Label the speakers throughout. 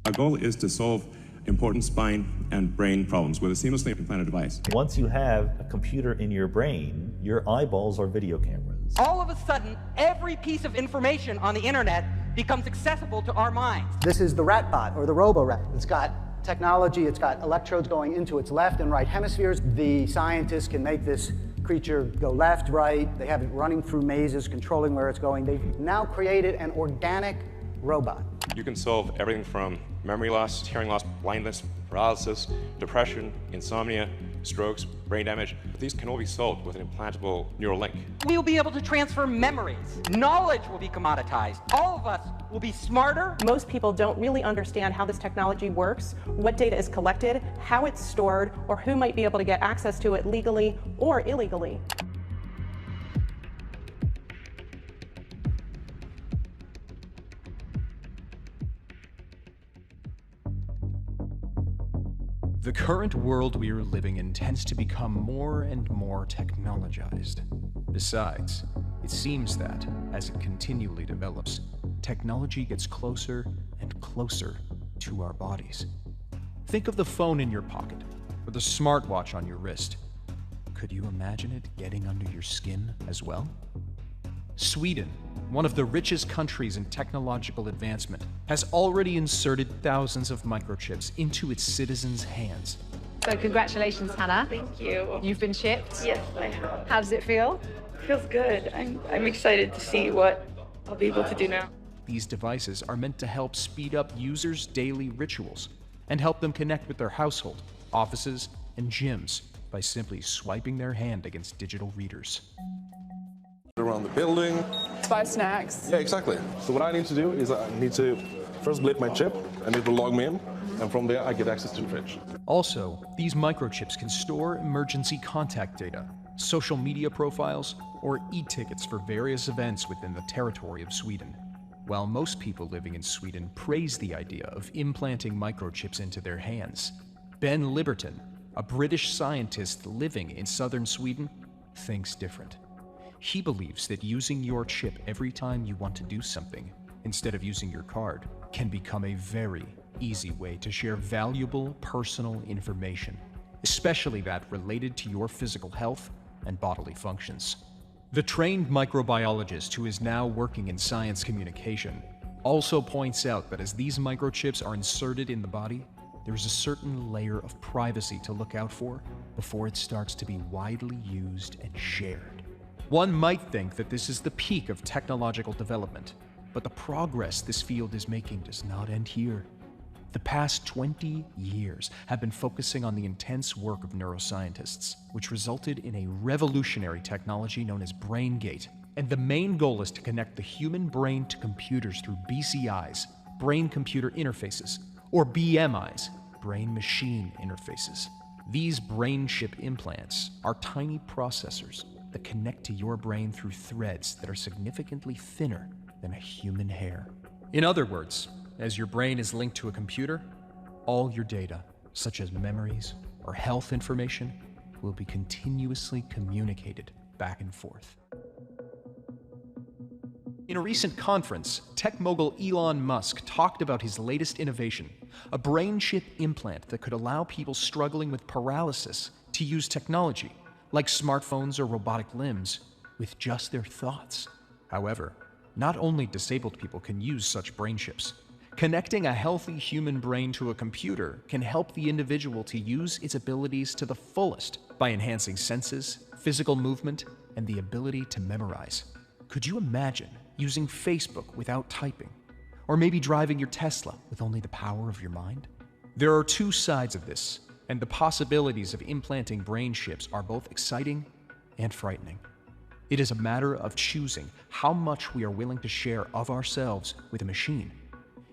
Speaker 1: Our goal is to solve important spine and brain problems with a seamlessly implanted device.
Speaker 2: Once you have a computer in your brain, your eyeballs are video cameras.
Speaker 3: All of a sudden, every piece of information on the internet becomes accessible to our minds.
Speaker 4: This is the rat bot, or the robo-rat. It's got technology, it's got electrodes going into its left and right hemispheres. The scientists can make this creature go left, right. They have it running through mazes, controlling where it's going. They've now created an organic robot.
Speaker 1: You can solve everything from memory loss, hearing loss, blindness, paralysis, depression, insomnia, strokes, brain damage. These can all be solved with an implantable neural link.
Speaker 3: We will be able to transfer memories. Knowledge will be commoditized. All of us will be smarter.
Speaker 5: Most people don't really understand how this technology works, what data is collected, how it's stored, or who might be able to get access to it legally or illegally.
Speaker 6: The current world we are living in tends to become more and more technologized. Besides, it seems that, as it continually develops, technology gets closer and closer to our bodies. Think of the phone in your pocket, or the smartwatch on your wrist. Could you imagine it getting under your skin as well? Sweden, one of the richest countries in technological advancement, has already inserted thousands of microchips into its citizens' hands.
Speaker 7: So congratulations, Hannah.
Speaker 8: Thank you.
Speaker 7: You've been shipped?
Speaker 8: Yes, I have.
Speaker 7: How does it feel?
Speaker 8: It feels good. I'm excited to see what I'll be able to do now.
Speaker 6: These devices are meant to help speed up users' daily rituals and help them connect with their household, offices, and gyms by simply swiping their hand against digital readers.
Speaker 9: Around the building.
Speaker 10: Buy snacks.
Speaker 9: Yeah, exactly. So what I need to do is I need to first blip my chip and it will log me in, and from there I get access to the fridge.
Speaker 6: Also, these microchips can store emergency contact data, social media profiles, or e-tickets for various events within the territory of Sweden. While most people living in Sweden praise the idea of implanting microchips into their hands, Ben Liberton, a British scientist living in southern Sweden, thinks different. He believes that using your chip every time you want to do something, instead of using your card, can become a very easy way to share valuable personal information, especially that related to your physical health and bodily functions. The trained microbiologist who is now working in science communication also points out that as these microchips are inserted in the body, there is a certain layer of privacy to look out for before it starts to be widely used and shared. One might think that this is the peak of technological development, but the progress this field is making does not end here. The past 20 years have been focusing on the intense work of neuroscientists, which resulted in a revolutionary technology known as BrainGate. And the main goal is to connect the human brain to computers through BCIs, brain-computer interfaces, or BMIs, brain-machine interfaces. These brain chip implants are tiny processors that connect to your brain through threads that are significantly thinner than a human hair. In other words, as your brain is linked to a computer, all your data, such as memories or health information, will be continuously communicated back and forth. In a recent conference, tech mogul Elon Musk talked about his latest innovation, a brain chip implant that could allow people struggling with paralysis to use technology, like smartphones or robotic limbs, with just their thoughts. However, not only disabled people can use such brain chips. Connecting a healthy human brain to a computer can help the individual to use its abilities to the fullest by enhancing senses, physical movement, and the ability to memorize. Could you imagine using Facebook without typing? Or maybe driving your Tesla with only the power of your mind? There are two sides of this, and the possibilities of implanting brain chips are both exciting and frightening. It is a matter of choosing how much we are willing to share of ourselves with a machine.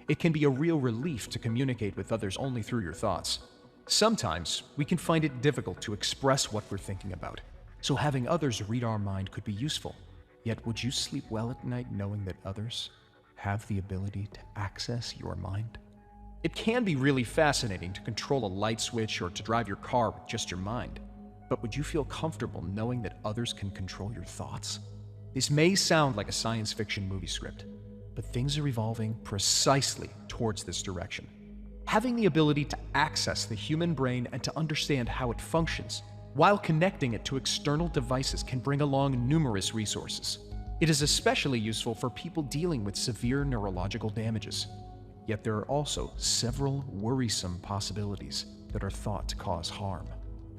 Speaker 6: It can be a real relief to communicate with others only through your thoughts. Sometimes we can find it difficult to express what we're thinking about, so having others read our mind could be useful. Yet would you sleep well at night knowing that others have the ability to access your mind? It can be really fascinating to control a light switch or to drive your car with just your mind. But would you feel comfortable knowing that others can control your thoughts? This may sound like a science fiction movie script, but things are evolving precisely towards this direction. Having the ability to access the human brain and to understand how it functions, while connecting it to external devices, can bring along numerous resources. It is especially useful for people dealing with severe neurological damages. Yet there are also several worrisome possibilities that are thought to cause harm.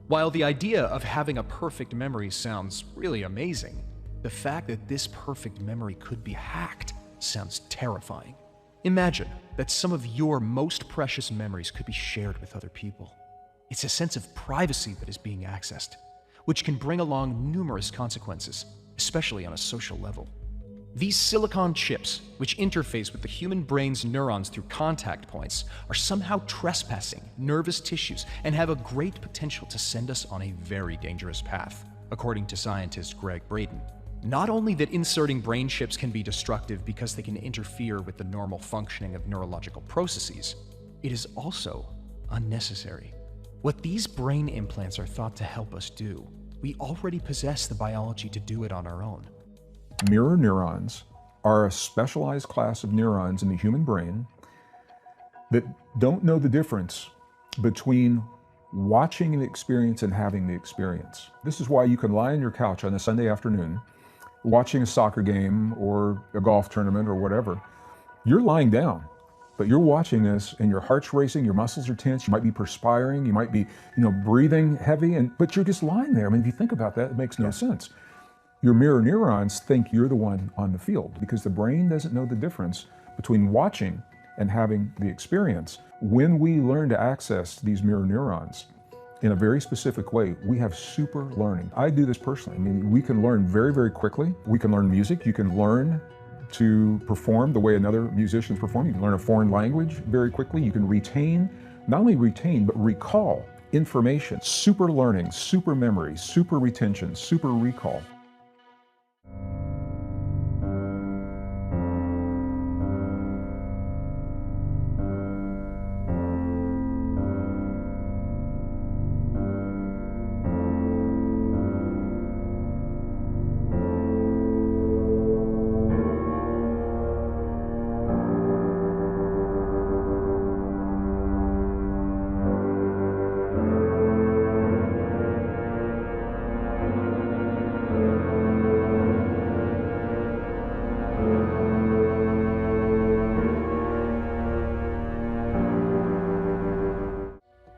Speaker 6: While the idea of having a perfect memory sounds really amazing, the fact that this perfect memory could be hacked sounds terrifying. Imagine that some of your most precious memories could be shared with other people. It's a sense of privacy that is being accessed, which can bring along numerous consequences, especially on a social level. These silicon chips, which interface with the human brain's neurons through contact points, are somehow trespassing nervous tissues and have a great potential to send us on a very dangerous path, according to scientist Greg Braden. Not only that inserting brain chips can be destructive because they can interfere with the normal functioning of neurological processes, it is also unnecessary. What these brain implants are thought to help us do, we already possess the biology to do it on our own.
Speaker 10: Mirror neurons are a specialized class of neurons in the human brain that don't know the difference between watching the experience and having the experience. This is why you can lie on your couch on a Sunday afternoon watching a soccer game or a golf tournament or whatever. You're lying down, but you're watching this and your heart's racing, your muscles are tense, you might be perspiring, you might be, breathing heavy, but you're just lying there. I mean, if you think about that, it makes no sense. Your mirror neurons think you're the one on the field because the brain doesn't know the difference between watching and having the experience. When we learn to access these mirror neurons in a very specific way, we have super learning. I do this personally. I mean, we can learn very, very quickly. We can learn music. You can learn to perform the way another musician is performing. You can learn a foreign language very quickly. You can retain, not only retain, but recall information. Super learning, super memory, super retention, super recall.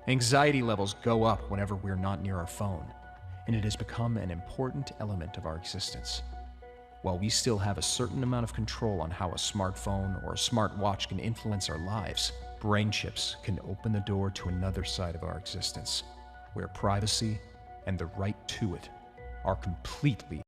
Speaker 6: Anxiety levels go up whenever we're not near our phone, and it has become an important element of our existence. While we still have a certain amount of control on how a smartphone or a smartwatch can influence our lives, brain chips can open the door to another side of our existence, where privacy and the right to it are completely